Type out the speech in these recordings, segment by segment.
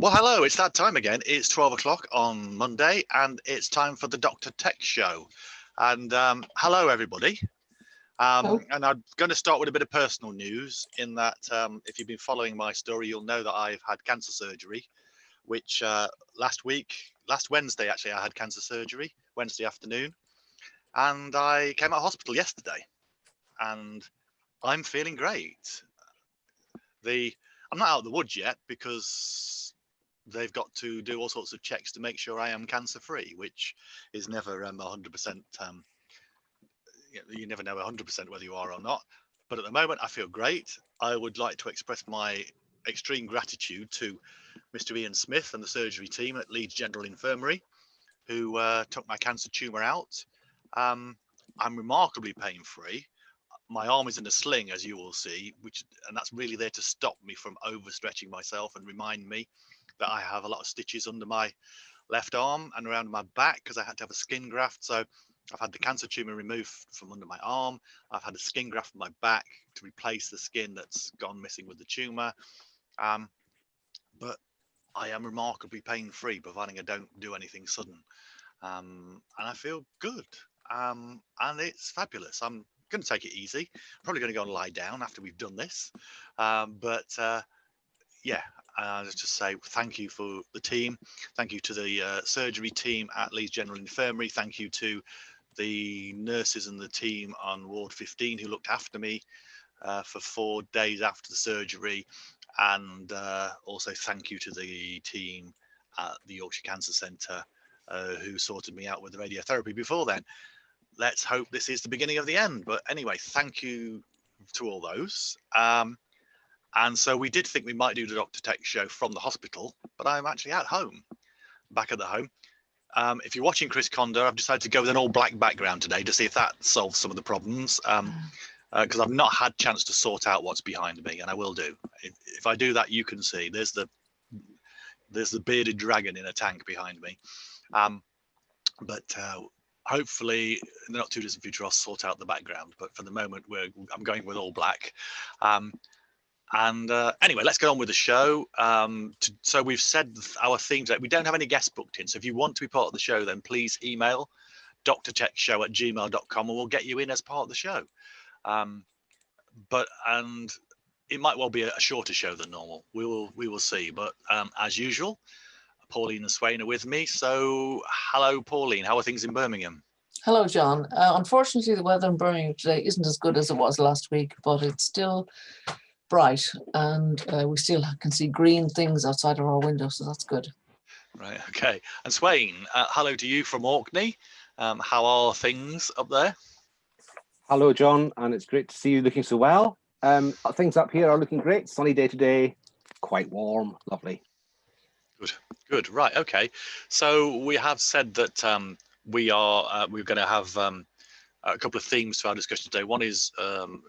Well, hello, it's that time again. It's 12 o'clock on Monday, and it's time for the Dr. Tech Show. And hello, everybody. And I'm going to start with a bit of personal news in that if you've been following my story, you'll know that I've had cancer surgery, which last Wednesday, actually, I had cancer surgery, Wednesday afternoon. And I came out of hospital yesterday, and I'm feeling great. I'm not out of the woods yet because they've got to do all sorts of checks to make sure I am cancer free, which is never 100%. You never know 100% whether you are or not. But at the moment, I feel great. I would like to express my extreme gratitude to Mr. Ian Smith and the surgery team at Leeds General Infirmary, who took my cancer tumour out. I'm remarkably pain free. My arm is in a sling, as you will see, and that's really there to stop me from overstretching myself and remind me that I have a lot of stitches under my left arm and around my back because I had to have a skin graft. So I've had the cancer tumor removed from under my arm. I've had a skin graft from my back to replace the skin that's gone missing with the tumor. But I am remarkably pain-free, providing I don't do anything sudden. And I feel good. And it's fabulous. I'm going to take it easy. Probably going to go and lie down after we've done this. Yeah, let's just say thank you for the team. Thank you to the surgery team at Leeds General Infirmary. Thank you to the nurses and the team on Ward 15 who looked after me for 4 days after the surgery. And also thank you to the team at the Yorkshire Cancer Centre who sorted me out with the radiotherapy before then. Let's hope this is the beginning of the end. But anyway, thank you to all those. And so we did think we might do the Dr. Tech Show from the hospital, but I'm actually at home, back at the home. If you're watching Chris Condor, I've decided to go with an all black background today to see if that solves some of the problems. Because I've not had a chance to sort out what's behind me, and I will do. If I do that, you can see there's the bearded dragon in a tank behind me. But hopefully in the not too distant future I'll sort out the background, but for the moment I'm going with all black. Anyway, let's get on with the show. So we've said our themes that we don't have any guests booked in, so if you want to be part of the show, then please email drtechshow@gmail.com and we'll get you in as part of the show. And it might well be a shorter show than normal. We will see, but as usual, Pauline and Swain are with me. So hello, Pauline. How are things in Birmingham? Hello, John. Unfortunately, the weather in Birmingham today isn't as good as it was last week, but it's still bright and we still can see green things outside of our window, so that's good. Right, okay. And Swain, hello to you from Orkney. How are things up there? Hello, John, and it's great to see you looking so well. Things up here are looking great. Sunny day today, quite warm, lovely. Good. Right. Okay. So we have said that we're going to have a couple of themes to our discussion today. One is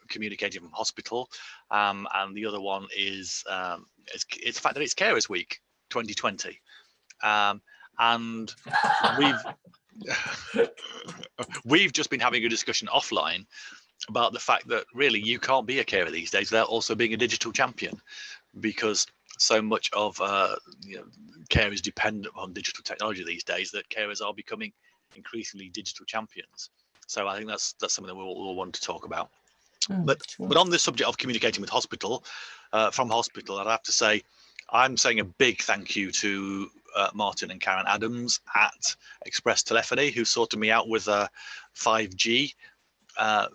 communicating from hospital, and the other one is it's the fact that it's Carers Week 2020, and we've just been having a discussion offline about the fact that really you can't be a carer these days without also being a digital champion, because so much of care is dependent on digital technology these days that carers are becoming increasingly digital champions. So I think that's something that we'll want to talk about. But on the subject of communicating with hospital, from hospital, I'd have to say I'm saying a big thank you to Martin and Karen Adams at Express Telephony, who sorted me out with a 5G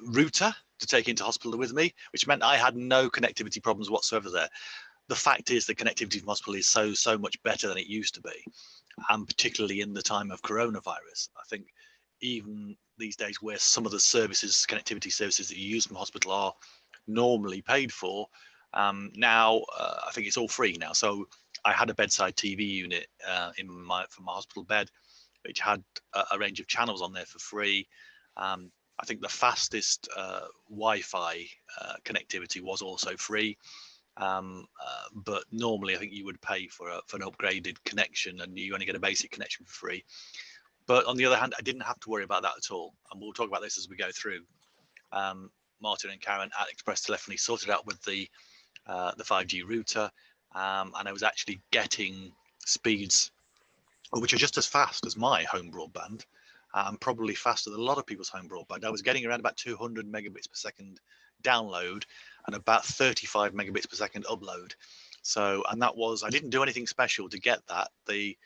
router to take into hospital with me, which meant I had no connectivity problems whatsoever there. The fact is the connectivity from hospital is so much better than it used to be, and particularly in the time of coronavirus. I think even these days where some of the services, connectivity services that you use from hospital are normally paid for, now I think it's all free now. So I had a bedside TV unit from my hospital bed, which had a range of channels on there for free. I think the fastest Wi-Fi connectivity was also free. But normally I think you would pay for an upgraded connection, and you only get a basic connection for free. But on the other hand, I didn't have to worry about that at all, and we'll talk about this as we go through. Martin and Karen at Express Telephony sorted out with the 5G router, and I was actually getting speeds, which are just as fast as my home broadband, and probably faster than a lot of people's home broadband. I was getting around about 200 megabits per second download and about 35 megabits per second upload. So, and that was, I didn't do anything special to get that. The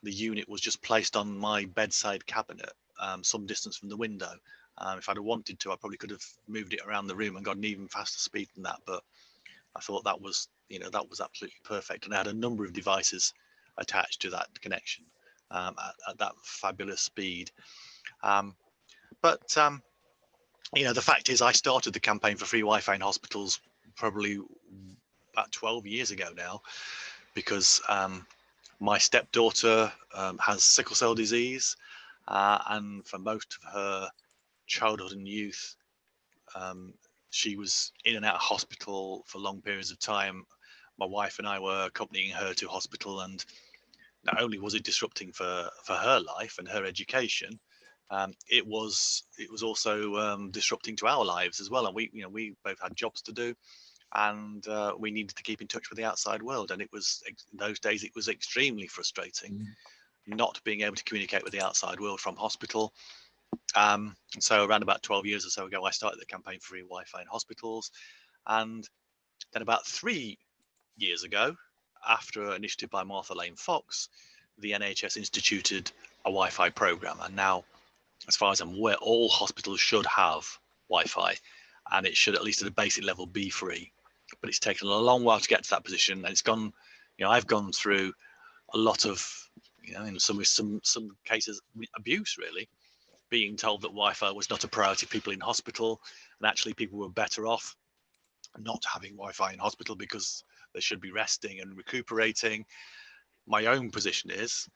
unit was just placed on my bedside cabinet, some distance from the window. If I'd have wanted to, I probably could have moved it around the room and got an even faster speed than that. But I thought that was, that was absolutely perfect. And I had a number of devices attached to that connection at that fabulous speed. The fact is, I started the campaign for free Wi-Fi in hospitals probably about 12 years ago now, because my stepdaughter has sickle cell disease, and for most of her childhood and youth, she was in and out of hospital for long periods of time. My wife and I were accompanying her to hospital, and not only was it disrupting for her life and her education, it was also disrupting to our lives as well. And we both had jobs to do, and we needed to keep in touch with the outside world. And it was, in those days, it was extremely frustrating not being able to communicate with the outside world from hospital. So around about 12 years or so ago, I started the campaign for free Wi-Fi in hospitals. And then about 3 years ago, after an initiative by Martha Lane Fox, the NHS instituted a Wi-Fi program. And now, as far as I'm aware, all hospitals should have Wi-Fi, and it should, at least at a basic level, be free. But it's taken a long while to get to that position, and it's gone, I've gone through a lot of, in some cases, abuse, really, being told that Wi-Fi was not a priority for people in hospital, and actually people were better off not having Wi-Fi in hospital because they should be resting and recuperating. My own position is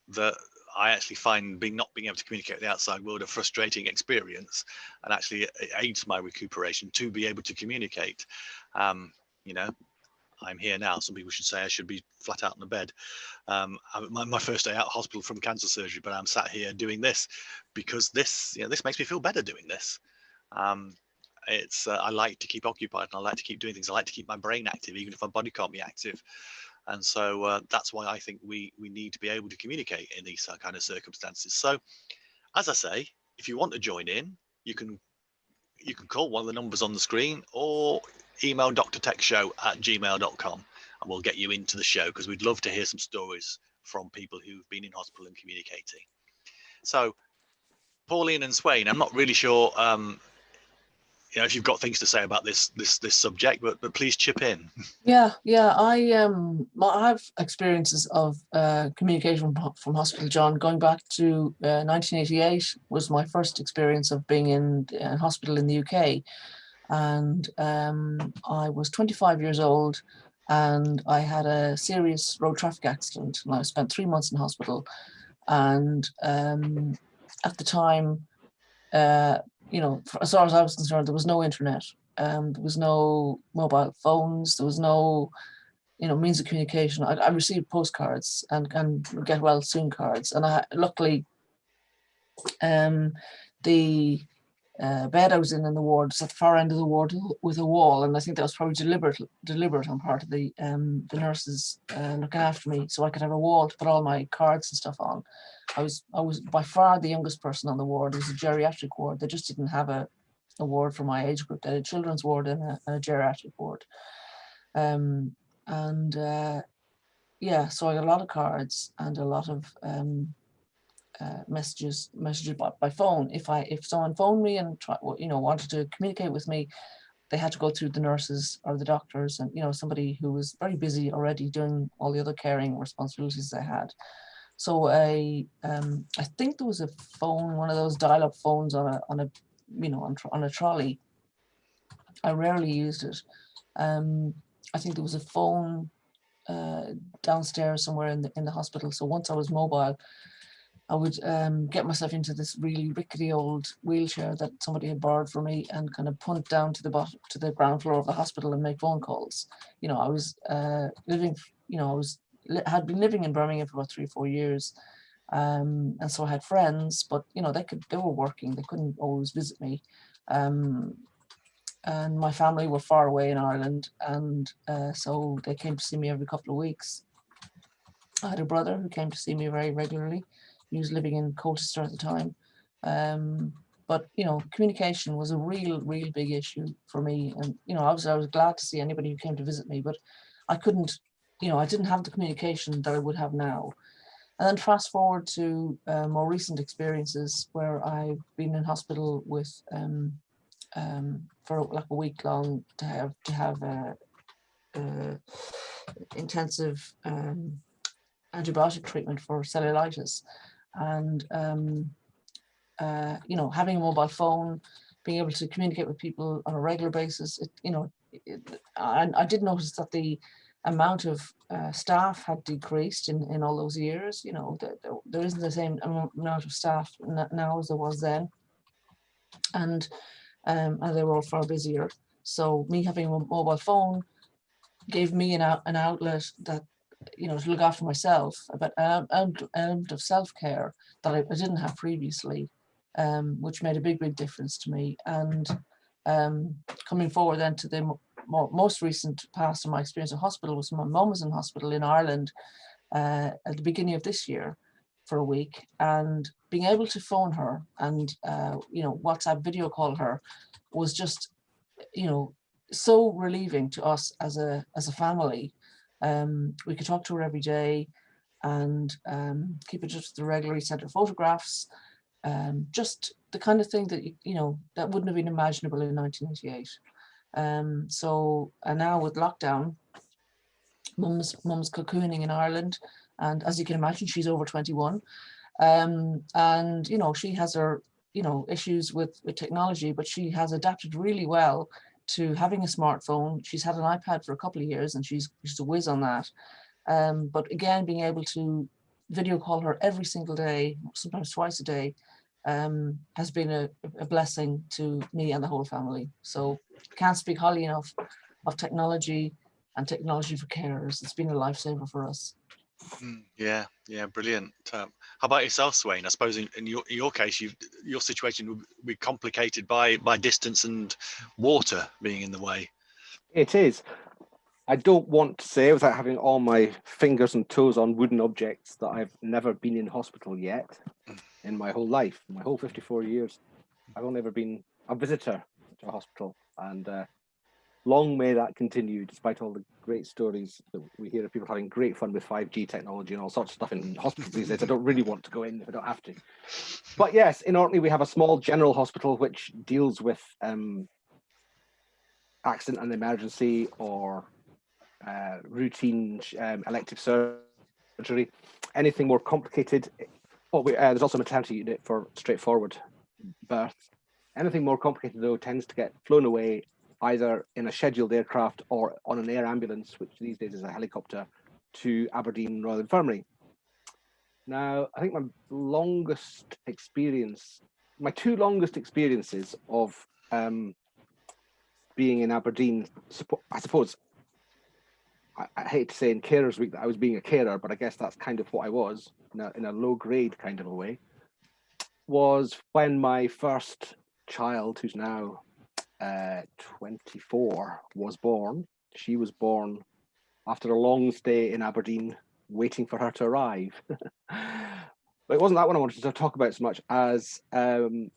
that I actually find not being able to communicate with the outside world a frustrating experience, and actually it aids my recuperation to be able to communicate. I'm here now. Some people should say I should be flat out in the bed. My first day out of hospital from cancer surgery, but I'm sat here doing this because this makes me feel better doing this. I like to keep occupied, and I like to keep doing things. I like to keep my brain active, even if my body can't be active. And so that's why I think we need to be able to communicate in these kind of circumstances. So, as I say, if you want to join in, you can call one of the numbers on the screen, or email drtechshow@gmail.com, and we'll get you into the show, because we'd love to hear some stories from people who've been in hospital and communicating. So, Pauline and Swain, I'm not really sure if you've got things to say about this subject, but please chip in. Yeah. I have experiences of communication from hospital, John. Going back to 1988 was my first experience of being in hospital in the UK, and I was 25 years old, and I had a serious road traffic accident, and I spent 3 months in hospital. And at the time, as far as I was concerned, there was no internet. There was no mobile phones. There was no, means of communication. I received postcards and get well soon cards. And luckily, the bed I was in the ward was at the far end of the ward with a wall, and I think that was probably deliberate on part of the nurses looking after me, so I could have a wall to put all my cards and stuff on. I was by far the youngest person on the ward. It was a geriatric ward. They just didn't have a ward for my age group. They had a children's ward and a geriatric ward. So I got a lot of cards and a lot of messages by phone. If someone phoned me and wanted to communicate with me, they had to go through the nurses or the doctors, and somebody who was very busy already doing all the other caring responsibilities they had. So I think there was a phone, one of those dial-up phones on a trolley. I rarely used it. I think there was a phone downstairs somewhere in the hospital. So once I was mobile, I would get myself into this really rickety old wheelchair that somebody had borrowed from me, and kind of punt down to the ground floor of the hospital and make phone calls. I was had been living in Birmingham for about 3 or 4 years, and so I had friends, but they were working. They couldn't always visit me, and my family were far away in Ireland, and so they came to see me every couple of weeks. I had a brother who came to see me very regularly. He was living in Colchester at the time. But, you know, communication was a real big issue for me. And, you know, obviously I was glad to see anybody who came to visit me, but I couldn't, you know, I didn't have the communication that I would have now. And then fast forward to more recent experiences where I've been in hospital with for like a week long to have intensive antibiotic treatment for cellulitis, and you know, having a mobile phone, being able to communicate with people on a regular basis. I did notice that the amount of staff had decreased in all those years. You know, there isn't the same amount of staff now as there was then, and they were all far busier. So me having a mobile phone gave me an outlet that, you know, to look after myself, but an element of self-care that I didn't have previously, which made a big difference to me. And coming forward then to the most recent past of my experience in hospital was my mum was in hospital in Ireland at the beginning of this year for a week, and being able to phone her and you know, WhatsApp video call her was just, you know, so relieving to us as a family. We could talk to her every day and keep in touch with her regularly, send her photographs, just the kind of thing that, you know, that wouldn't have been imaginable in 1988. So, and now with lockdown, mum's cocooning in Ireland, and as you can imagine, she's over 21. And, you know, she has her, you know, issues with technology, but she has adapted really well to having a smartphone. She's had an iPad for a couple of years and she's a whiz on that. But again, being able to video call her every single day, sometimes twice a day, has been a blessing to me and the whole family. So can't speak highly enough of technology and technology for carers. It's been a lifesaver for us. Yeah, brilliant. How about yourself, Swain? I suppose in your case, your situation would be complicated by distance and water being in the way. It is. I don't want to say, without having all my fingers and toes on wooden objects, that I've never been in hospital yet in my whole life, my whole 54 years. I've only ever been a visitor to a hospital, and long may that continue, despite all the great stories that we hear of people having great fun with 5G technology and all sorts of stuff in hospitals these days. I don't really want to go in if I don't have to. But yes, in Orkney, we have a small general hospital which deals with accident and emergency or routine elective surgery. Anything more complicated, there's also a maternity unit for straightforward birth. Anything more complicated, though, tends to get flown away either in a scheduled aircraft or on an air ambulance, which these days is a helicopter, to Aberdeen Royal Infirmary. Now, I think my two longest experiences of being in Aberdeen, I suppose, I hate to say in Carers Week that I was being a carer, but I guess that's kind of what I was in a low grade kind of a way, was when my first child, who's now 24, was born. She was born after a long stay in Aberdeen, waiting for her to arrive. But it wasn't that one I wanted to talk about so much as 2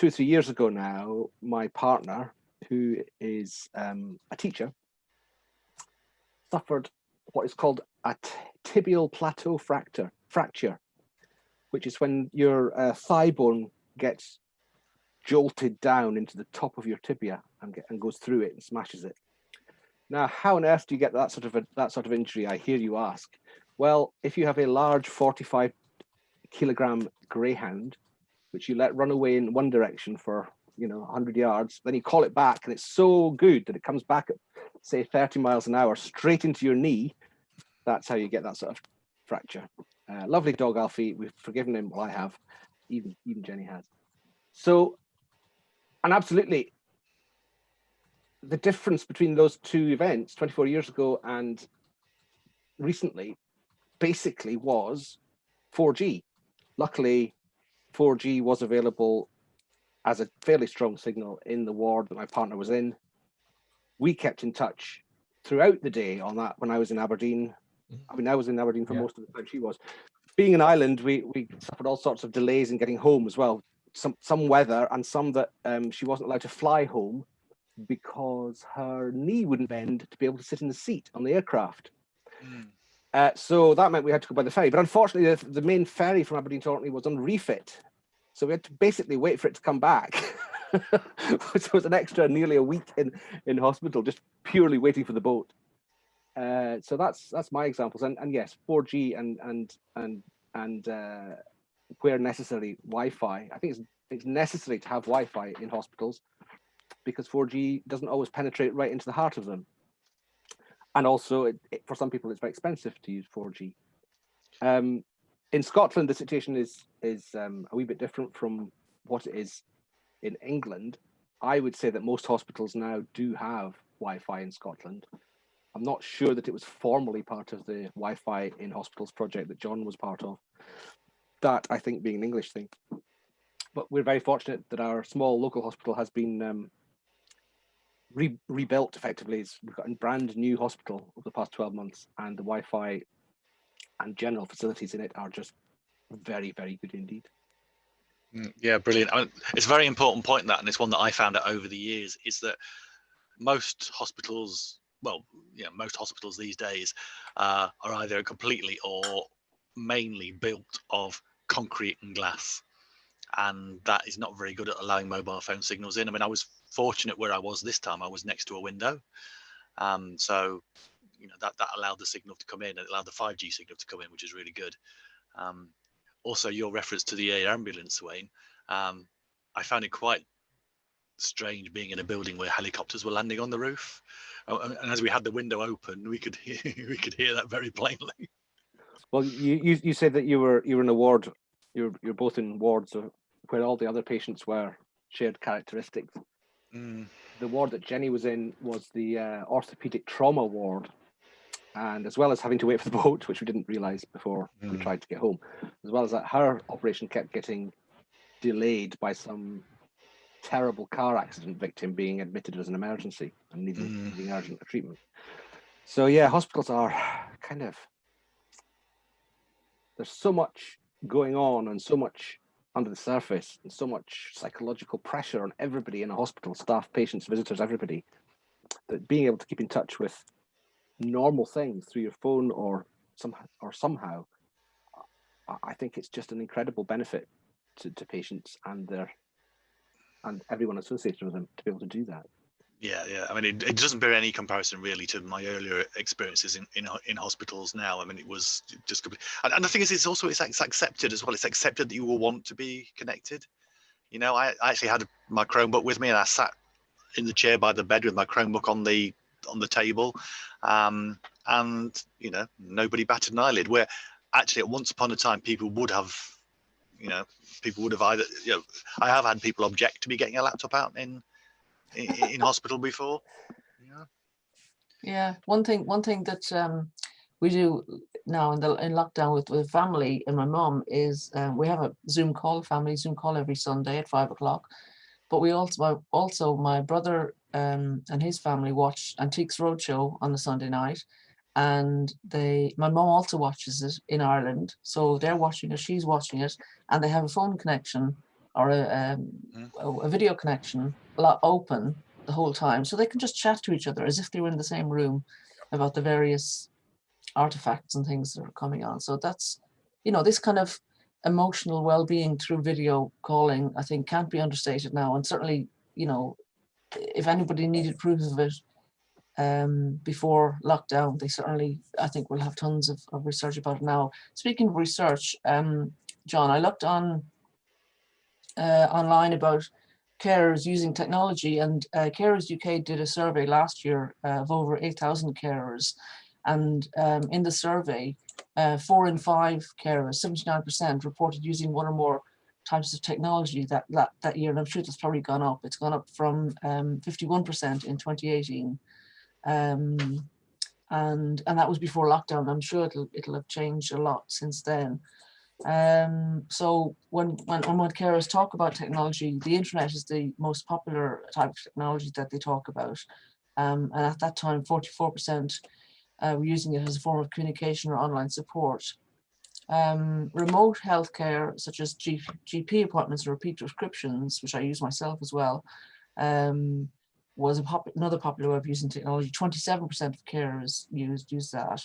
or 3 years ago now, my partner, who is a teacher, suffered what is called a tibial plateau fracture, which is when your thigh bone gets jolted down into the top of your tibia and goes through it and smashes it. Now, how on earth do you get that sort of injury, I hear you ask? Well, if you have a large 45-kilogram greyhound, which you let run away in one direction for 100 yards, then you call it back, and it's so good that it comes back at, say, 30 miles an hour straight into your knee. That's how you get that sort of fracture. Lovely dog, Alfie. We've forgiven him. Well, I have. Even Jenny has. So, and absolutely, the difference between those two events, 24 years ago and recently, basically was 4G. Luckily, 4G was available as a fairly strong signal in the ward that my partner was in. We kept in touch throughout the day on that when I was in Aberdeen. I mean, I was in Aberdeen for most of the time she was. Being an island, we suffered all sorts of delays in getting home as well. Some weather, and some that she wasn't allowed to fly home because her knee wouldn't bend to be able to sit in the seat on the aircraft. So that meant we had to go by the ferry. But unfortunately, the main ferry from Aberdeen to Orkney was on refit. So we had to basically wait for it to come back. So it was an extra nearly a week in hospital, just purely waiting for the boat. So that's my examples. And yes, 4G and where necessary, Wi-Fi. I think it's necessary to have Wi-Fi in hospitals because 4G doesn't always penetrate right into the heart of them. And also, for some people, it's very expensive to use 4G. In Scotland, the situation is a wee bit different from what it is in England. I would say that most hospitals now do have Wi-Fi in Scotland. I'm not sure that it was formally part of the Wi-Fi in hospitals project that John was part of. That, I think, being an English thing. But we're very fortunate that our small local hospital has been rebuilt effectively. We've got a brand new hospital over the past 12 months, and the Wi-Fi and general facilities in it are just very, very good indeed. Yeah, brilliant. I mean, it's a very important point, that, and it's one that I found out over the years, is that most hospitals, most hospitals these days are either completely or mainly built of concrete and glass. And that is not very good at allowing mobile phone signals in. I mean, I was fortunate where I was this time. I was next to a window. So, that allowed the signal to come in. It allowed the 5G signal to come in, which is really good. Also, your reference to the air ambulance, Wayne, I found it quite strange being in a building where helicopters were landing on the roof. And as we had the window open, we could hear that very plainly. Well, you said that you were in a ward. You're both in wards where all the other patients were shared characteristics. The ward that Jenny was in was the orthopedic trauma ward, and as well as having to wait for the boat, which we didn't realise before we tried to get home, as well as that, her operation kept getting delayed by some terrible car accident victim being admitted as an emergency and needing urgent treatment. So yeah, hospitals are kind of, there's so much going on and so much under the surface and so much psychological pressure on everybody in a hospital, staff, patients, visitors, everybody, that being able to keep in touch with normal things through your phone or somehow, I think it's just an incredible benefit to patients and everyone associated with them to be able to do that. Yeah. I mean, it doesn't bear any comparison really to my earlier experiences in hospitals now. I mean, it was just complete. And the thing is, it's accepted as well. It's accepted that you will want to be connected. I actually had my Chromebook with me, and I sat in the chair by the bed with my Chromebook on the table, and nobody batted an eyelid. Where actually, at once upon a time, people would have either. I have had people object to me getting a laptop out in hospital before. Yeah, one thing that we do now in lockdown with family and my mom is we have a Zoom call every Sunday at 5 o'clock. But we also my brother and his family watch Antiques Roadshow on the Sunday night, and my mom also watches it in Ireland, so they're watching it, she's watching it, and they have a phone connection or a video connection open the whole time, so they can just chat to each other as if they were in the same room about the various artifacts and things that are coming on. So that's, this kind of emotional well-being through video calling, I think, can't be understated now. And certainly, if anybody needed proof of it before lockdown, they certainly, I think, will have tons of research about it now. Speaking of research, John, I looked online about carers using technology, and Carers UK did a survey last year of over 8,000 carers, and in the survey, 4 in 5 carers, 79%, reported using one or more types of technology that year, and I'm sure that's probably gone up. It's gone up from 51% in 2018, and that was before lockdown. I'm sure it'll have changed a lot since then. So when carers talk about technology, the internet is the most popular type of technology that they talk about. And at that time, 44% We're using it as a form of communication or online support. Remote healthcare, such as GP appointments or repeat prescriptions, which I use myself as well, was another popular way of using technology. 27% of carers use that.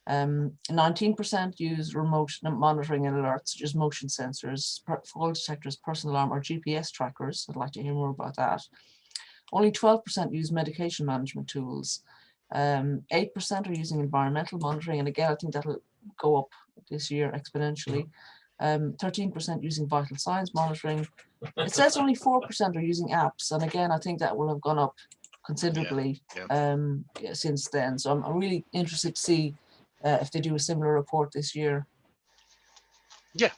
19% use remote monitoring and alerts, such as motion sensors, fall detectors, personal alarm, or GPS trackers. I'd like to hear more about that. Only 12% use medication management tools. 8% are using environmental monitoring, and again, I think that'll go up this year exponentially. 13% using vital signs monitoring. It says only 4% are using apps, and again, I think that will have gone up considerably since then. So I'm really interested to see if they do a similar report this year. Yeah.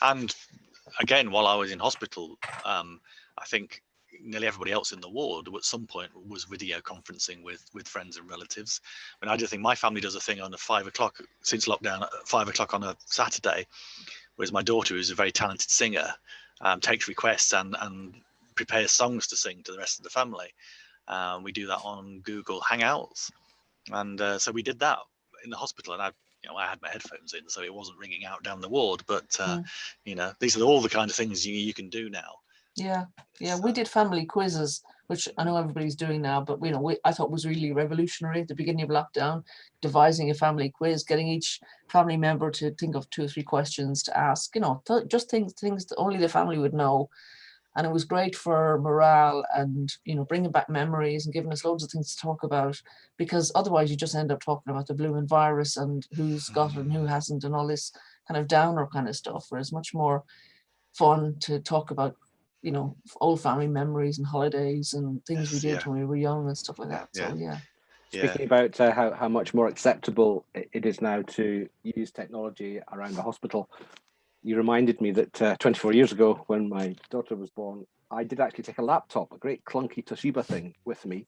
And again, while I was in hospital, I think nearly everybody else in the ward at some point was video conferencing with friends and relatives. I mean, I do think my family does a thing on 5 o'clock since lockdown at 5 o'clock on a Saturday, whereas my daughter, who's a very talented singer, takes requests and prepares songs to sing to the rest of the family. We do that on Google Hangouts, and so we did that in the hospital, and I had my headphones in, so it wasn't ringing out down the ward. But these are all the kind of things you can do now. Yeah, we did family quizzes, which I know everybody's doing now, but I thought was really revolutionary at the beginning of lockdown, devising a family quiz, getting each family member to think of 2 or 3 questions to ask, just things that only the family would know. And it was great for morale and, bringing back memories and giving us loads of things to talk about, because otherwise you just end up talking about the blooming virus and who's got it and who hasn't and all this kind of downer kind of stuff, whereas much more fun to talk about, old family memories and holidays and things we did when we were young and stuff like that. So, Speaking about how much more acceptable it is now to use technology around the hospital, you reminded me that 24 years ago, when my daughter was born, I did actually take a laptop, a great clunky Toshiba thing, with me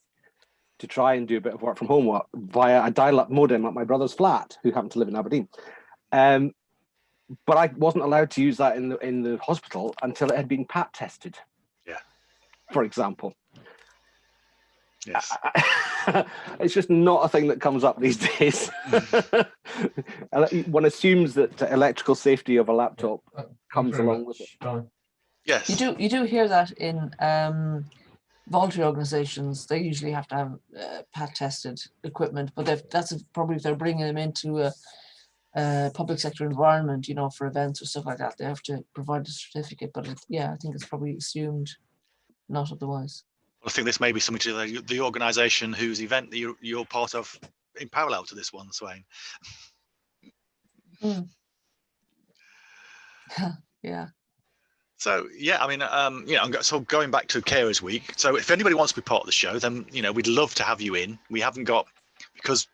to try and do a bit of work from home via a dial-up modem at my brother's flat, who happened to live in Aberdeen. But I wasn't allowed to use that in the hospital until it had been PAT tested. Yeah. For example. Yes. It's just not a thing that comes up these days. One assumes that electrical safety of a laptop comes along with it. Yes. You do hear that in voluntary organizations. They usually have to have PAT tested equipment, but that's probably if they're bringing them into a public sector environment, for events or stuff like that, they have to provide a certificate. But I think it's probably assumed not otherwise. I think this may be something to the organisation whose event that you're part of in parallel to this one, Swain. Yeah. So I mean, so going back to Carers Week. So if anybody wants to be part of the show, then we'd love to have you in. We haven't got because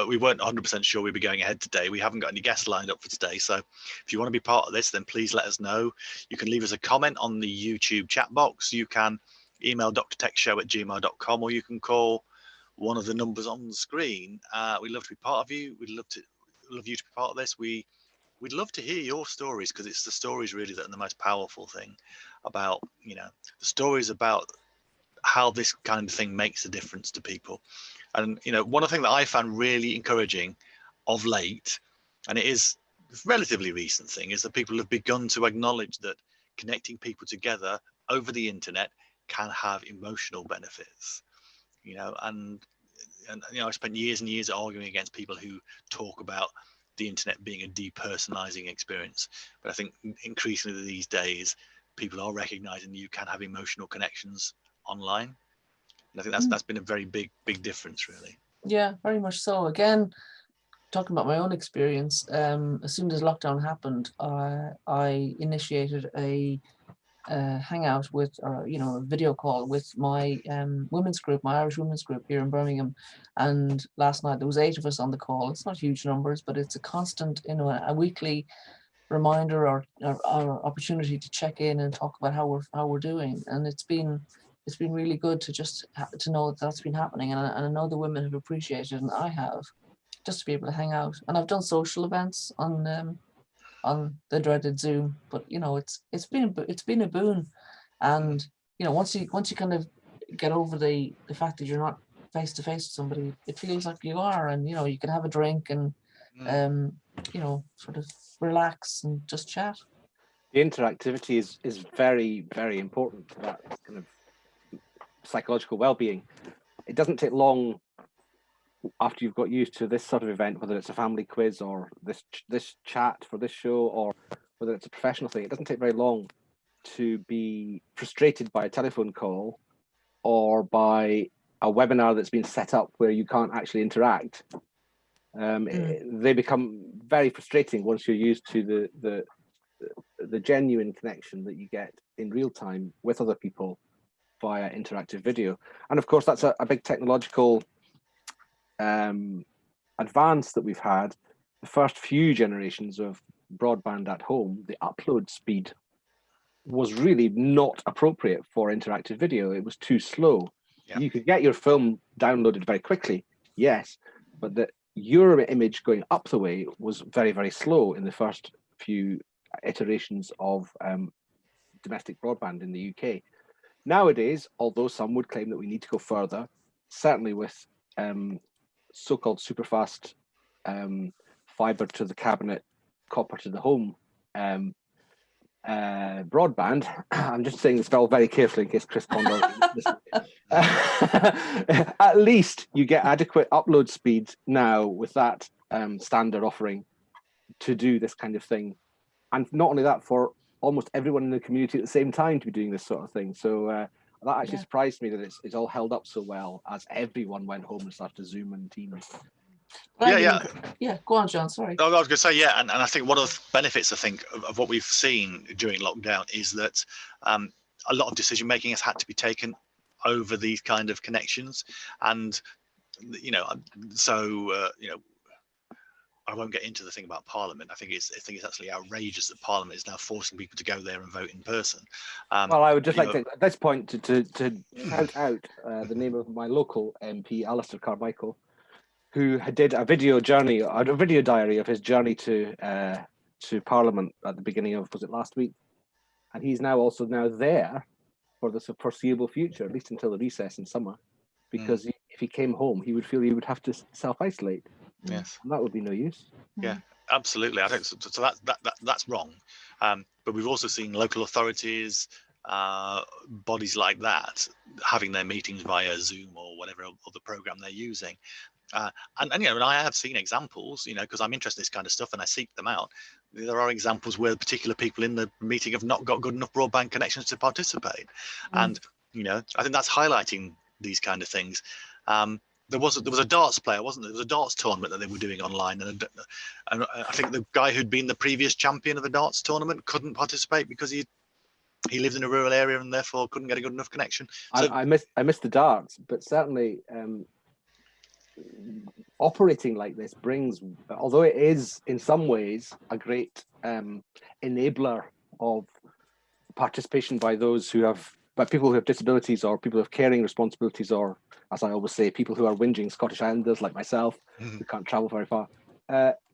we weren't 100% sure we'd be going ahead today. We haven't got any guests lined up for today. So if you want to be part of this, then please let us know. You can leave us a comment on the YouTube chat box. You can email drtechshow@gmail.com, or you can call one of the numbers on the screen. We'd love to be part of you. We'd love you to be part of this. We'd love to hear your stories, because it's the stories really that are the most powerful thing about, the stories about how this kind of thing makes a difference to people. And, one of the things that I found really encouraging of late, and it is a relatively recent thing, is that people have begun to acknowledge that connecting people together over the internet can have emotional benefits, and I spent years and years arguing against people who talk about the internet being a depersonalizing experience. But I think increasingly these days, people are recognizing you can have emotional connections online. And I think that's been a very big difference, really. Yeah, very much so. Again, talking about my own experience, as soon as lockdown happened, I initiated a hangout with, a video call with my women's group, my Irish women's group here in Birmingham. And last night there was 8 of us on the call. It's not huge numbers, but it's a constant, a weekly reminder or opportunity to check in and talk about how we're doing. And it's been really good to just to know that that's been happening, and I know the women have appreciated, and I have, just to be able to hang out. And I've done social events on the dreaded Zoom, but it's been a boon. And once you kind of get over the fact that you're not face to face with somebody, it feels like you are, and you know, you can have a drink and you know, sort of relax and just chat. The interactivity is very, very important to that kind of psychological well-being. It doesn't take long after you've got used to this sort of event, whether it's a family quiz or this chat for this show, or whether it's a professional thing. It doesn't take very long to be frustrated by a telephone call or by a webinar that's been set up where you can't actually interact. They become very frustrating once you're used to the genuine connection that you get in real time with other people via interactive video. And of course, that's a big technological advance that we've had. The first few generations of broadband at home, the upload speed was really not appropriate for interactive video. It was too slow. Yeah. You could get your film downloaded very quickly, yes, but your image going up the way was very, very slow in the first few iterations of domestic broadband in the UK. Nowadays, although some would claim that we need to go further, certainly with so-called superfast fiber to the cabinet, copper to the home broadband. I'm just saying this spell very carefully in case Chris Condor at least you get adequate upload speeds now with that standard offering to do this kind of thing, and not only that, for almost everyone in the community at the same time to be doing this sort of thing. So that actually surprised me that it's all held up so well as everyone went home and started to Zoom and Teams. Yeah, go on, John, sorry. I was going to say, yeah, and I think one of the benefits, I think, of what we've seen during lockdown is that a lot of decision making has had to be taken over these kind of connections. And, you know, I won't get into the thing about Parliament. I think it's actually outrageous that Parliament is now forcing people to go there and vote in person. Well, I would just like to, at this point, to shout out the name of my local MP, Alistair Carmichael, who did a video diary of his journey to Parliament at the beginning of, was it last week? And he's now also there for the foreseeable future, at least until the recess in summer, because if he came home, he would feel he would have to self-isolate. Yes, and that would be no use. Yeah, absolutely. I don't. So that's wrong. But we've also seen local authorities, bodies like that, having their meetings via Zoom or whatever other program they're using. And you know, and I have seen examples, you know, because I'm interested in this kind of stuff and I seek them out. There are examples where particular people in the meeting have not got good enough broadband connections to participate, and you know, I think that's highlighting these kind of things. There was a darts player, wasn't there? There was a darts tournament that they were doing online, and I think the guy who'd been the previous champion of the darts tournament couldn't participate because he lived in a rural area and therefore couldn't get a good enough connection. So, I missed the darts, but certainly operating like this brings, although it is in some ways a great enabler of participation by people who have disabilities or people who have caring responsibilities, or, as I always say, people who are whinging Scottish Islanders like myself who can't travel very far.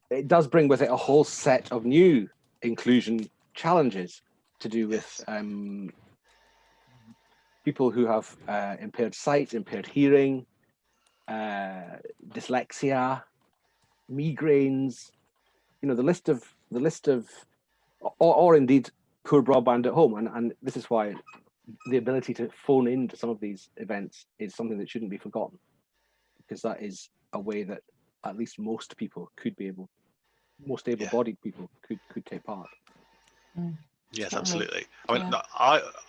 It does bring with it a whole set of new inclusion challenges to do with people who have impaired sight, impaired hearing, dyslexia, migraines. You know, the list of, or indeed poor broadband at home, and this is why the ability to phone into some of these events is something that shouldn't be forgotten, because that is a way that at least most people could be able, most able-bodied people could take part. Yes, absolutely. I mean,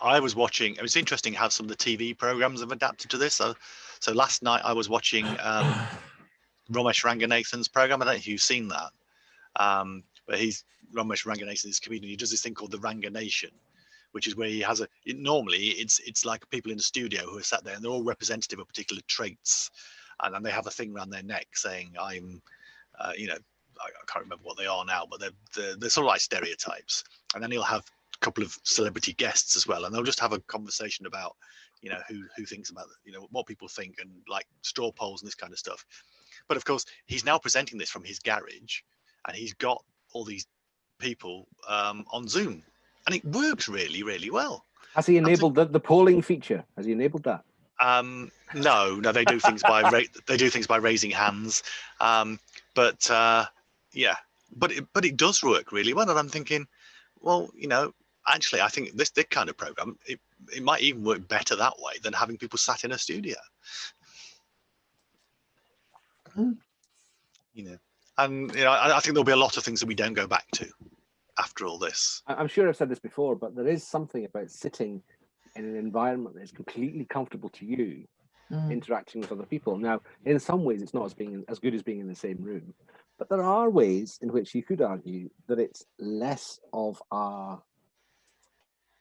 I was watching. It's interesting how some of the TV programs have adapted to this. So last night I was watching Ramesh Ranganathan's program. I don't know if you've seen that, but Ramesh Ranganathan's comedian. He does this thing called the Ranganation, which is where he has normally it's like people in the studio who are sat there and they're all representative of particular traits, and then they have a thing around their neck saying I'm, you know, I can't remember what they are now, but they're sort of like stereotypes. And then he'll have a couple of celebrity guests as well, and they'll just have a conversation about, you know, who thinks about, you know, what people think, and like straw polls and this kind of stuff. But of course, he's now presenting this from his garage, and he's got all these people on Zoom, and it works really, really well. Has he enabled the polling feature? Has he enabled that? No, they do things by they do things by raising hands, but yeah, but it does work really well. And I'm thinking, well, actually, I think this kind of program it might even work better that way than having people sat in a studio. Mm. And I think there'll be a lot of things that we don't go back to after all this. I'm sure I've said this before, but there is something about sitting in an environment that is completely comfortable to you, interacting with other people. Now, in some ways, it's not as good as being in the same room, but there are ways in which you could argue that it's less of a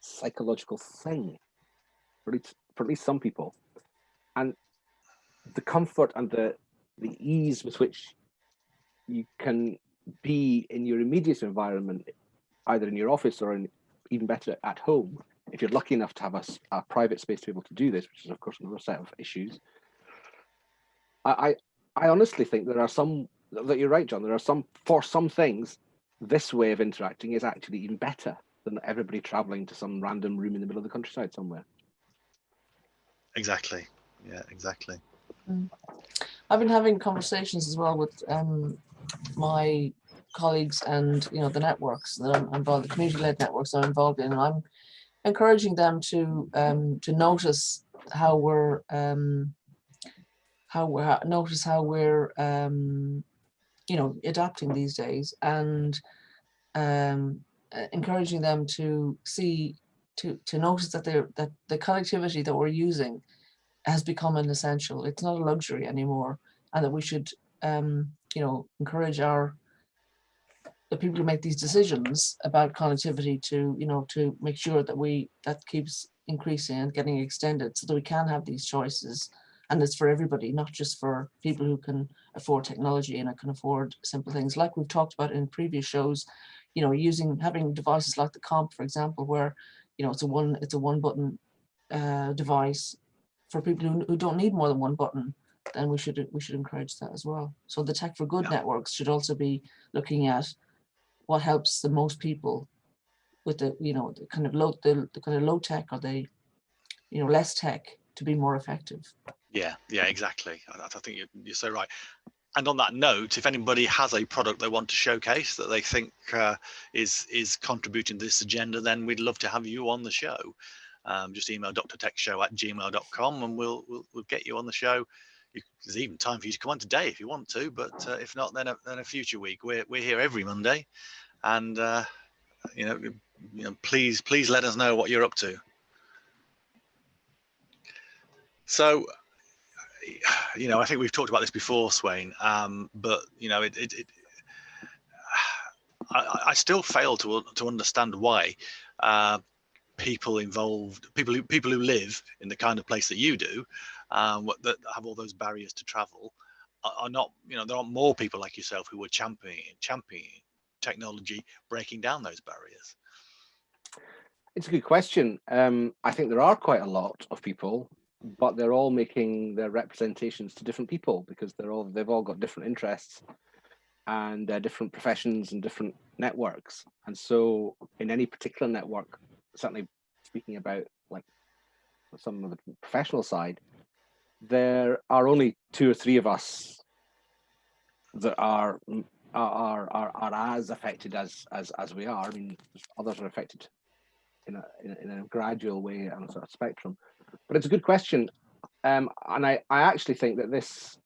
psychological thing, for at least some people. And the comfort and the ease with which you can be in your immediate environment, either in your office or even better at home, if you're lucky enough to have a private space to be able to do this, which is of course another set of issues. I honestly think there are some, that you're right, John, there are for some things, this way of interacting is actually even better than everybody traveling to some random room in the middle of the countryside somewhere. Exactly. Yeah, exactly. I've been having conversations as well with my colleagues and the networks that I'm involved, the community-led networks I'm involved in, and I'm encouraging them to notice how we're adapting these days, and encouraging them to see to notice that the connectivity that we're using has become an essential. It's not a luxury anymore, and that we should encourage the people who make these decisions about connectivity to make sure that keeps increasing and getting extended, so that we can have these choices, and it's for everybody, not just for people who can afford technology and can afford simple things like we've talked about in previous shows. Having devices like the Comp, for example, where it's a one button device for people who don't need more than one button. Then we should encourage that as well. So the Tech for Good networks should also be looking at what helps the most people with the kind of low tech, or the less tech, to be more effective. Yeah, exactly. I think you're so right. And on that note, if anybody has a product they want to showcase that they think is contributing to this agenda, then we'd love to have you on the show. Just email drtechshow@gmail.com and we'll get you on the show. There's even time for you to come on today if you want to, but if not, then a future week. We're here every Monday, and please let us know what you're up to. So, I think we've talked about this before, Swain, but I still fail to understand why people who live in the kind of place that you do, that have all those barriers to travel, are not. There aren't more people like yourself who are championing technology, breaking down those barriers. It's a good question. I think there are quite a lot of people, but they're all making their representations to different people, because they've all got different interests and different professions and different networks. And so in any particular network, certainly speaking about like some of the professional side, there are only 2 or 3 of us that are as affected as we are. I mean, others are affected in a gradual way on a sort of spectrum. But it's a good question. And I actually think that this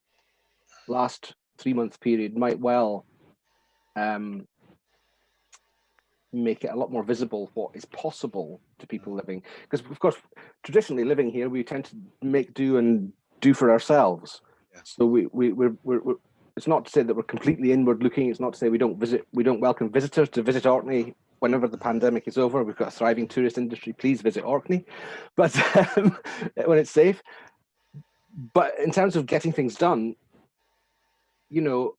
last 3-month period might well make it a lot more visible what is possible to people living. Because, of course, traditionally living here, we tend to make do for ourselves. Yeah. So we're it's not to say that we're completely inward looking. It's not to say we don't welcome visitors to visit Orkney. Whenever the pandemic is over, we've got a thriving tourist industry. Please visit Orkney, but when it's safe. But in terms of getting things done,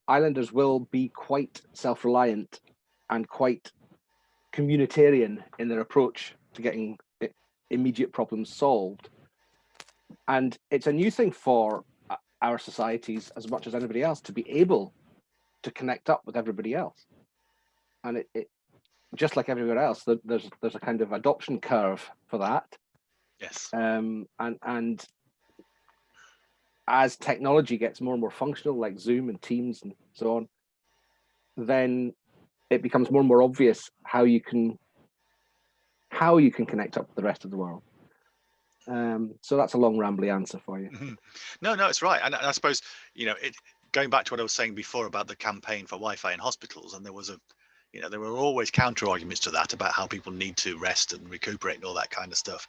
islanders will be quite self-reliant and quite communitarian in their approach to getting immediate problems solved. And it's a new thing for our societies, as much as anybody else, to be able to connect up with everybody else. And it just like everywhere else, there's a kind of adoption curve for that. Yes. And as technology gets more and more functional, like Zoom and Teams and so on, then it becomes more and more obvious how you can connect up with the rest of the world. So that's a long, rambly answer for you. No, it's right. And I suppose, going back to what I was saying before about the campaign for Wi-Fi in hospitals, and there was there were always counter arguments to that about how people need to rest and recuperate and all that kind of stuff.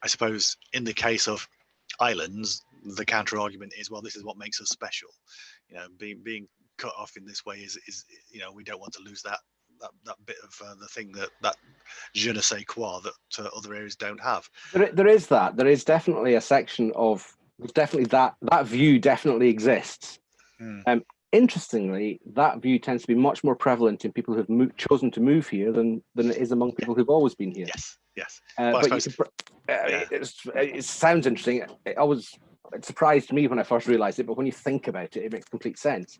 I suppose in the case of islands, the counter argument is, well, this is what makes us special. Being cut off in this way is we don't want to lose that bit of the thing that je ne sais quoi that other areas don't have. There is definitely a section of that view definitely exists. Interestingly, that view tends to be much more prevalent in people who've chosen to move here than it is among people who've always been here. Yes. But it sounds interesting. It surprised me when I first realized it, but when you think about it, it makes complete sense.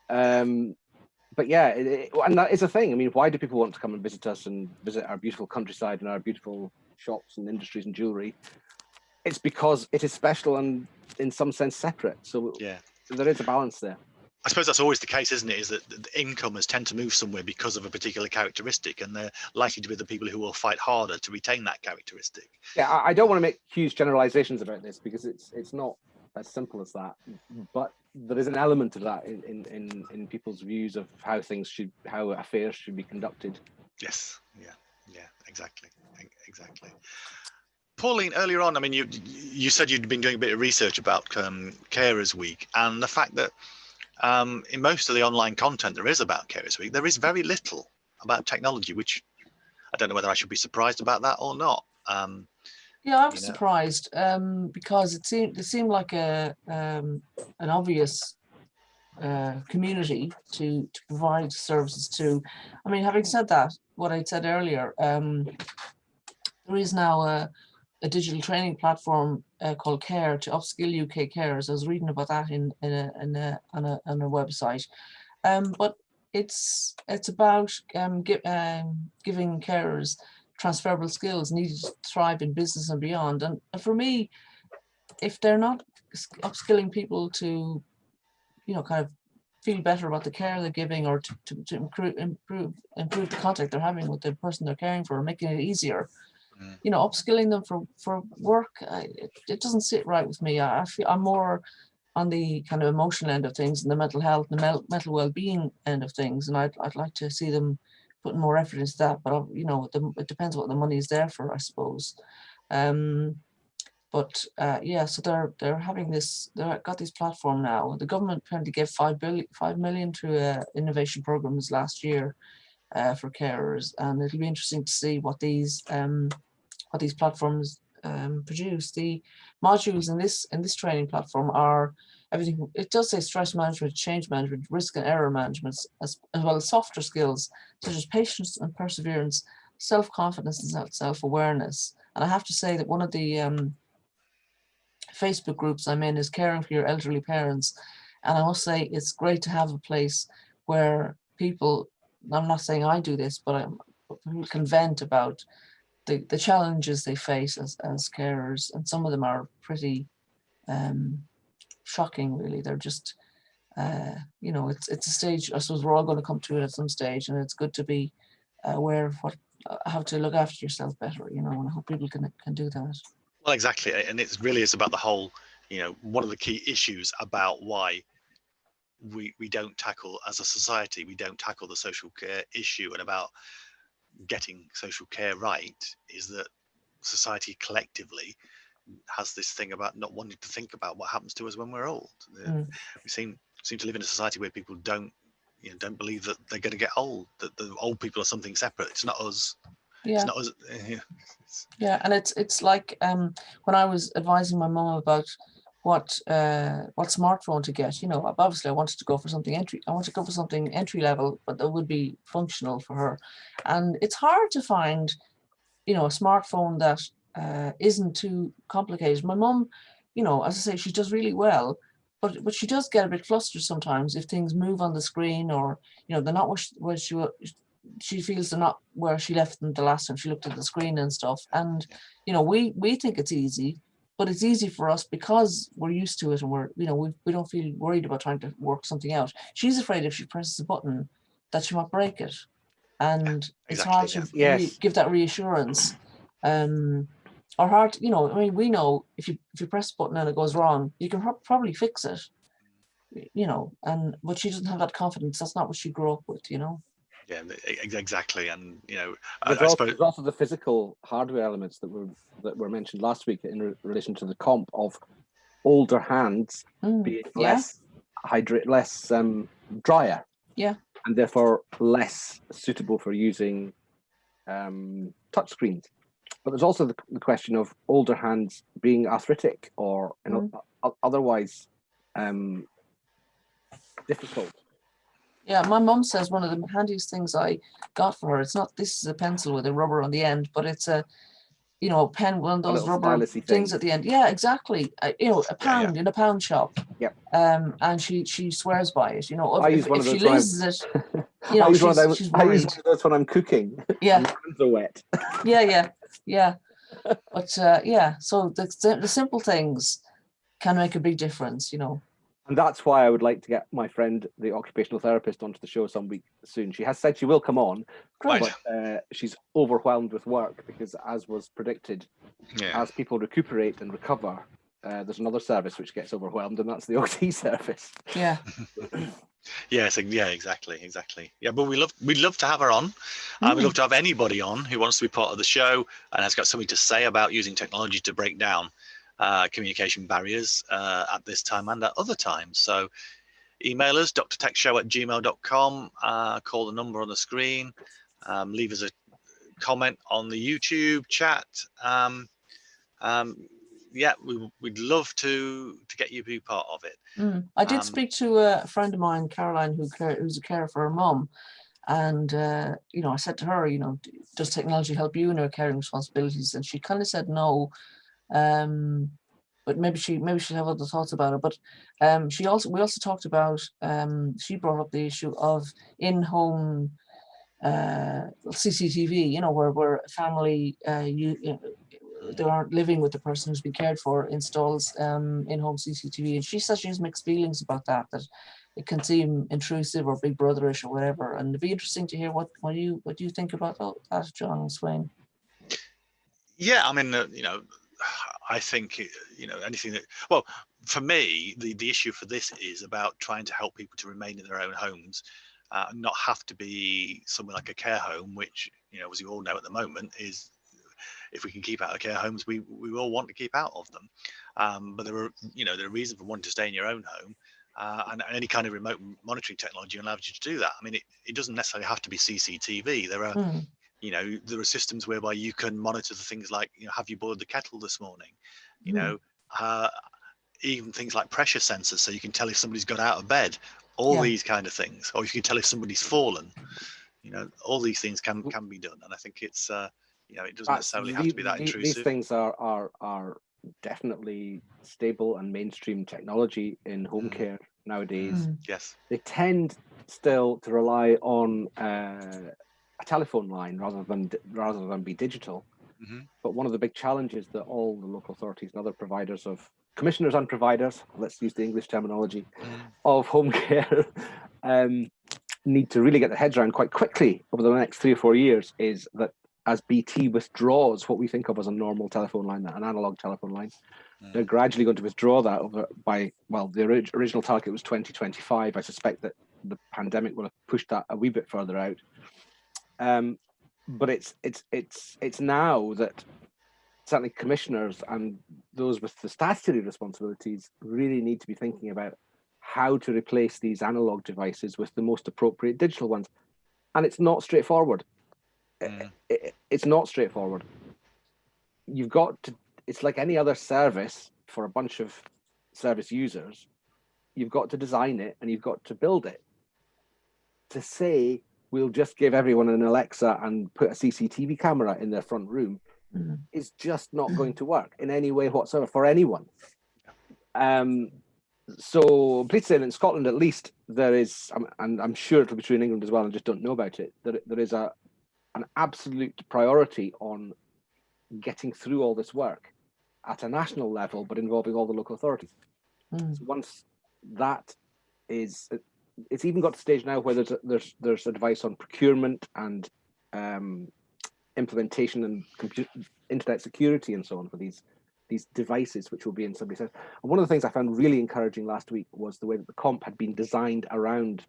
But yeah, and that is a thing. I mean, why do people want to come and visit us and visit our beautiful countryside and our beautiful shops and industries and jewelry? It's because it is special and in some sense separate. So there is a balance there. I suppose that's always the case, isn't it? Is that the incomers tend to move somewhere because of a particular characteristic, and they're likely to be the people who will fight harder to retain that characteristic. Yeah, I don't want to make huge generalizations about this because it's not as simple as that. But there is an element of that in people's views of how affairs should be conducted. Yes. Yeah. Exactly. Pauline, earlier on, I mean, you said you'd been doing a bit of research about Carers Week, and the fact that in most of the online content there is about Carers Week, there is very little about technology, which I don't know whether I should be surprised about that or not. Yeah, I was surprised because it seemed like an obvious community to provide services to. I mean, having said that, what I said earlier, there is now a digital training platform called Care to upskill UK carers. I was reading about that on a website, but it's about giving carers transferable skills needed to thrive in business and beyond. And for me, if they're not upskilling people to, kind of feel better about the care they're giving, or to improve the contact they're having with the person they're caring for, making it easier, upskilling them for work, it doesn't sit right with me. I feel I'm more on the kind of emotional end of things and the mental health, the mental well-being end of things, and I'd like to see them putting more effort into that. But it depends what the money is there for, I suppose. So they're having this. They've got this platform now. The government apparently gave 5 million to innovation programs last year for carers, and it'll be interesting to see what these platforms produce. The modules in this training platform are everything. It does say stress management, change management, risk and error management, as well as softer skills such as patience and perseverance, self-confidence and self-awareness. And I have to say that one of the Facebook groups I'm in is Caring for Your Elderly Parents, and I must say it's great to have a place where people, I'm not saying I do this, but people can vent about the challenges they face as carers, and some of them are pretty shocking, really. They're just it's a stage, I suppose we're all going to come to it at some stage, and it's good to be aware of how to look after yourself better, and I hope people can do that. Well, exactly, and it really is about the whole, one of the key issues about why we don't tackle, as a society, we don't tackle the social care issue and about getting social care right, is that society collectively has this thing about not wanting to think about what happens to us when we're old. We seem to live in a society where people don't believe that they're going to get old, that the old people are something separate. It's not us. Yeah. It's not us. Yeah, and it's like when I was advising my mum about what smartphone to get, obviously I wanted to go for something entry level, but that would be functional for her. And it's hard to find, a smartphone that isn't too complicated. My mum, as I say, she does really well, but she does get a bit flustered sometimes if things move on the screen, or they're not where she feels they're not where she left them the last time she looked at the screen and stuff. And we think it's easy, but it's easy for us because we're used to it, and we don't feel worried about trying to work something out. She's afraid if she presses a button that she might break it, and it's hard to give that reassurance. Or hard, I mean, we know if you press a button and it goes wrong, you can probably fix it, but she doesn't have that confidence. That's not what she grew up with, Yeah, exactly. And there's also the physical hardware elements that were mentioned last week in relation to the comp of older hands being less drier, and therefore less suitable for using touchscreens. But there's also the question of older hands being arthritic or otherwise difficult. Yeah, my mum says one of the handiest things I got for her, this is a pencil with a rubber on the end, but it's a pen, one of those rubber things at the end. Yeah, exactly. A pound in a pound shop. Yep. And she swears by it. I use one of those. If she loses it, I use one of those when I'm cooking. Yeah. And my hands are wet. Yeah. But so the simple things can make a big difference, And that's why I would like to get my friend, the occupational therapist, onto the show some week soon. She has said she will come on, but she's overwhelmed with work because, as was predicted, as people recuperate and recover, there's another service which gets overwhelmed, and that's the OT service. Yeah. Yes, yeah, exactly. Yeah, but we'd love to have her on. We'd love to have anybody on who wants to be part of the show and has got something to say about using technology to break down communication barriers at this time and at other times. So email us, drtechshow@gmail.com, call the number on the screen, leave us a comment on the YouTube chat. We'd love to get you to be part of it. I did speak to a friend of mine, Caroline, who's a carer for her mum, and I said to her, does technology help you in your caring responsibilities? And she kind of said no, but maybe she'll have other thoughts about it. But we also talked about she brought up the issue of in-home CCTV, where a family they aren't living with the person who's been cared for, installs in-home CCTV, and she says she has mixed feelings about that it can seem intrusive or big brotherish or whatever. And it'd be interesting to hear what do you think about that, John and Swain? Yeah, I mean, I think anything that, well, for me, the issue for this is about trying to help people to remain in their own homes, not have to be somewhere like a care home, which as you all know at the moment is, if we can keep out of care homes, we all want to keep out of them. But there are reasons for wanting to stay in your own home, and any kind of remote monitoring technology allows you to do that. I mean, it doesn't necessarily have to be CCTV. There are there are systems whereby you can monitor the things like, have you boiled the kettle this morning? Even things like pressure sensors, so you can tell if somebody's got out of bed. These kind of things, or you can tell if somebody's fallen. All these things can be done, and I think it's it doesn't necessarily have to be that intrusive. These things are definitely stable and mainstream technology in home care nowadays. Yes, they tend still to rely on a telephone line rather than be digital. But one of the big challenges that all the local authorities and other providers of commissioners and providers, let's use the English terminology, of home care need to really get their heads around quite quickly over the next 3 or 4 years is that as BT withdraws what we think of as a normal telephone line, an analog telephone line, they're gradually going to withdraw that the original target was 2025. I suspect that the pandemic will have pushed that a wee bit further out. But it's now that certainly commissioners and those with the statutory responsibilities really need to be thinking about how to replace these analog devices with the most appropriate digital ones. And it's not straightforward. It's not straightforward. You've got to, it's like any other service for a bunch of service users. You've got to design it and you've got to build it. To say we'll just give everyone an Alexa and put a CCTV camera in their front room is just not going to work in any way whatsoever for anyone. So please say in Scotland at least there is, and I'm sure it'll be true in England as well, I just don't know about it, that there is an absolute priority on getting through all this work at a national level, but involving all the local authorities. Mm. So once that is, it's even got to the stage now where there's advice on procurement and implementation and internet security and so on for these devices, which will be in somebody's house. And one of the things I found really encouraging last week was the way that the comp had been designed around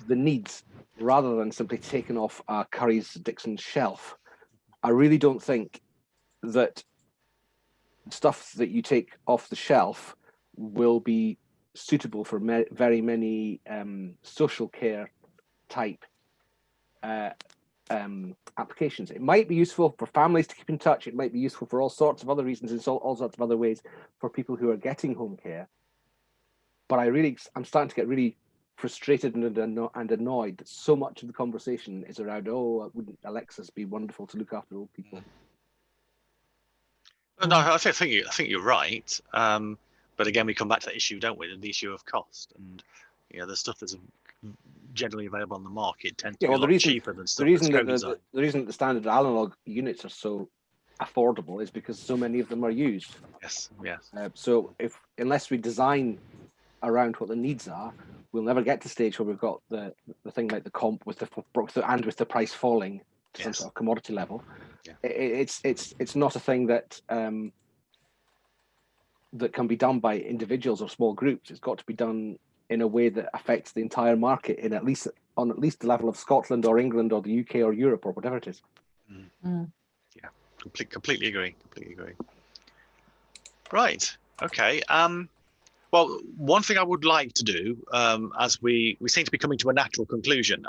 the needs, rather than simply taken off Curry's Dixon shelf. I really don't think that stuff that you take off the shelf will be suitable for very many social care type applications. It might be useful for families to keep in touch. It might be useful for all sorts of other reasons, in all sorts of other ways for people who are getting home care. But I'm starting to get really frustrated and annoyed that so much of the conversation is around, oh, wouldn't Alexis be wonderful to look after old people? No, I think you're right. But again, we come back to that issue, don't we? The issue of cost, and the stuff that's generally available on the market tends to be a lot cheaper than stuff that's co-designed. The reason that the standard analog units are so affordable is because so many of them are used. Yes. So unless we design around what the needs are, we'll never get to the stage where we've got the thing like the comp with the price falling to some sort of commodity level. Yeah. It's not a thing that that can be done by individuals or small groups. It's got to be done in a way that affects the entire market on at least the level of Scotland or England or the UK or Europe or whatever it is. Yeah, completely agree. Right. Okay. Well, one thing I would like to do, as we seem to be coming to a natural conclusion,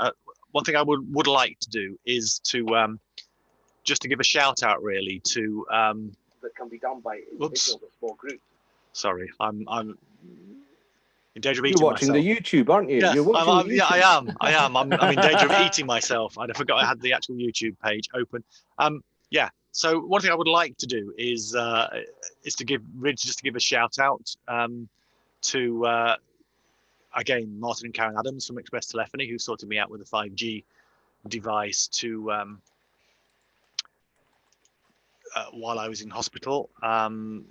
one thing I would like to do is to just to give a shout out, really, to that can be done by individuals or small groups. Sorry, I'm in danger of eating You're watching myself. the YouTube, aren't you? Yes, You're watching yeah, I am. I'm in danger of eating myself. I forgot I had the actual YouTube page open. Yeah. So one thing I would like to do is to give a shout out to again Martin and Karen Adams from Express Telephony, who sorted me out with a 5G device to while I was in hospital.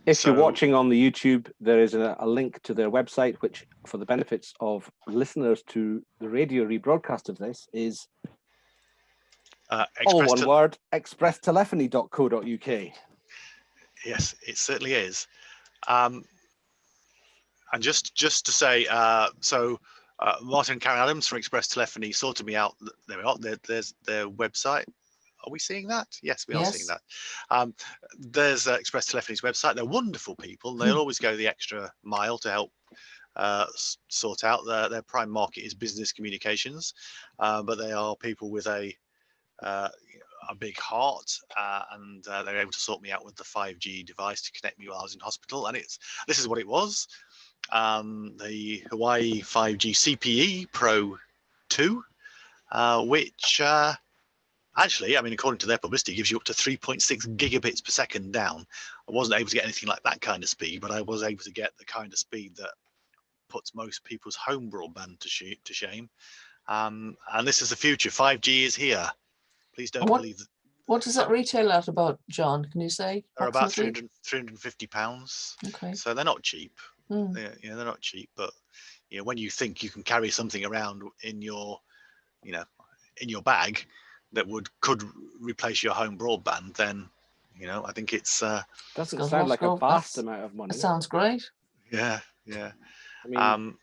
If you're watching on the YouTube, there is a link to their website, which, for the benefits of listeners to the radio rebroadcast of this, is all one word: expresstelephony.co.uk. Yes, it certainly is. And just to say, Martin and Karen Adams from Express Telephony sorted me out. There we are. There's their website. Are we seeing that? Yes, we are seeing that. There's Express Telephony's website. They're wonderful people. They'll always go the extra mile to help sort out. Their prime market is business communications, but they are people with a big heart, and they're able to sort me out with the 5G device to connect me while I was in hospital. And this is what it was. The Hawaii 5G CPE Pro 2, which actually, I mean, according to their publicity, gives you up to 3.6 gigabits per second down. I wasn't able to get anything like that kind of speed, but I was able to get the kind of speed that puts most people's home broadband to shame. And this is the future. 5G is here. Please don't believe that. What does that retail at about, John? Can you say? They're about £350. Okay. So they're not cheap. They're not cheap, but when you think you can carry something around in your bag that could replace your home broadband, then I think it's doesn't sound like a vast amount of money. It sounds great. Yeah. I mean,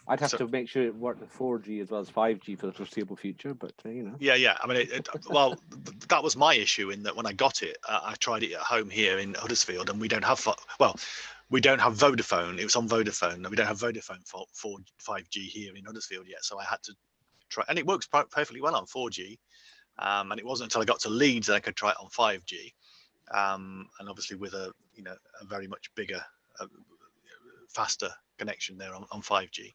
I'd have to make sure it worked with 4G as well as 5G for the foreseeable future, but Yeah. I mean, well, that was my issue in that when I got it, I tried it at home here in Huddersfield, and we don't have Vodafone. It was on Vodafone, and we don't have Vodafone for 5G here in Huddersfield yet. So I had to try, and it works perfectly well on 4G. And it wasn't until I got to Leeds that I could try it on 5G, and obviously with a very much bigger, faster connection there on 5G.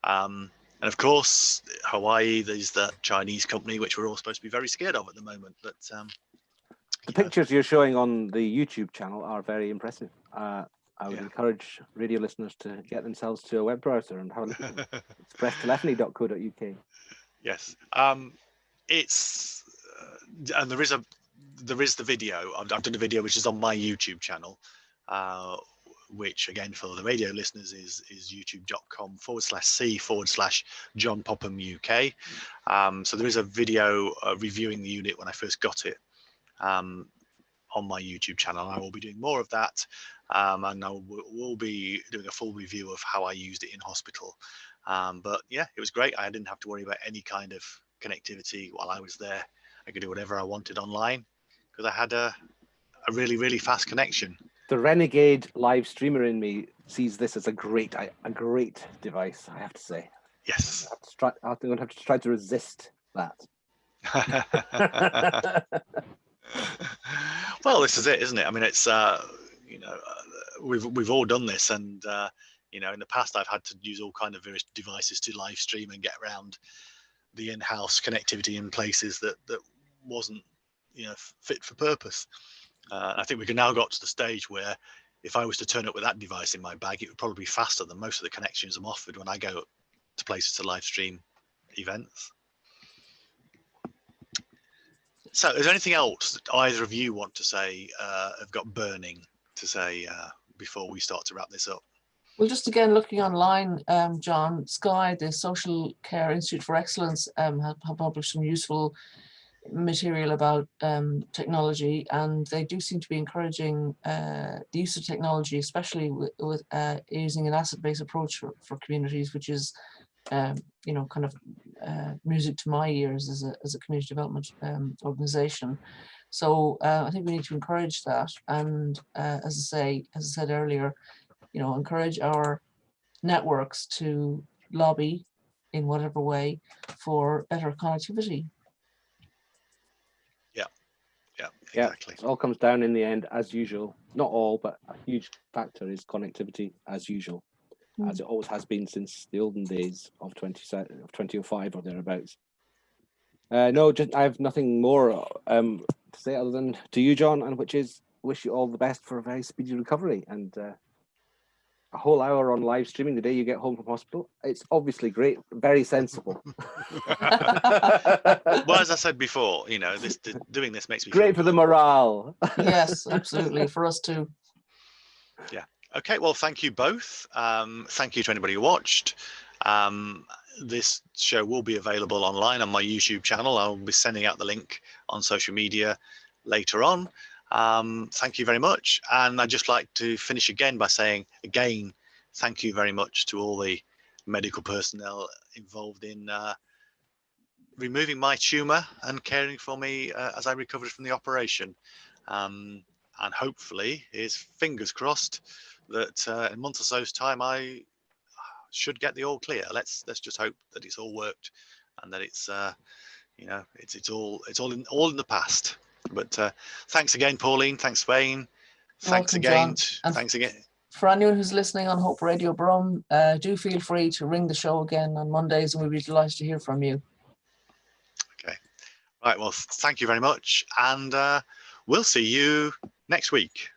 And of course, Hawaii, there's that Chinese company which we're all supposed to be very scared of at the moment. But the pictures you're showing on the YouTube channel are very impressive. I would encourage radio listeners to get themselves to a web browser and have a look at them. expresstelephony.co.uk. Yes. It's and there is there is the video. I've done a video which is on my YouTube channel, which again for the radio listeners is youtube.com/c/John Popham UK. So there is a video reviewing the unit when I first got it on my YouTube channel. I will be doing more of that, and we'll be doing a full review of how I used it in hospital. But yeah, it was great. I didn't have to worry about any kind of connectivity while I was there. I could do whatever I wanted online because I had a really, really fast connection. The renegade live streamer in me sees this as a great device, I have to say. Yes. I'm going to have to try to resist that. Well, this is it, isn't it? I mean, it's we've all done this, and in the past I've had to use all kind of various devices to live stream and get around the in-house connectivity in places that wasn't fit for purpose. I think we can now got to the stage where if I was to turn up with that device in my bag, it would probably be faster than most of the connections I'm offered when I go to places to live stream events. So is there anything else that either of you want to say, have got burning to say before we start to wrap this up? Well, just again, looking online, John, Sky, the Social Care Institute for Excellence, have published some useful material about technology, and they do seem to be encouraging the use of technology, especially with using an asset-based approach for communities, which is kind of music to my ears as a community development organization. So I think we need to encourage that, and as I said earlier, encourage our networks to lobby in whatever way for better connectivity. Yeah, exactly. Yeah, it all comes down in the end, as usual. Not all, but a huge factor is connectivity, as usual, as it always has been since the olden days of 2005 or thereabouts. No, I have nothing more to say other than to you, John, and which is wish you all the best for a very speedy recovery and a whole hour on live streaming the day you get home from hospital. It's obviously great, very sensible. Well, as I said before, doing this makes me great feel for good. the morale. Yes, absolutely, for us too. Yeah. Okay. Well, thank you both. Thank you to anybody who watched. This show will be available online on my YouTube channel. I'll be sending out the link on social media later on. Thank you very much. And I'd just like to finish again by saying, again, thank you very much to all the medical personnel involved in removing my tumour and caring for me as I recovered from the operation. And hopefully, fingers crossed, that in a month or so's time, I should get the all clear. Let's just hope that it's all worked and that it's it's all in the past. But thanks again, Pauline. Thanks, Wayne. Thanks again. Thanks again. For anyone who's listening on Hope Radio Brum, do feel free to ring the show again on Mondays, and we'll be delighted to hear from you. Okay. Right. Well, thank you very much, and we'll see you next week.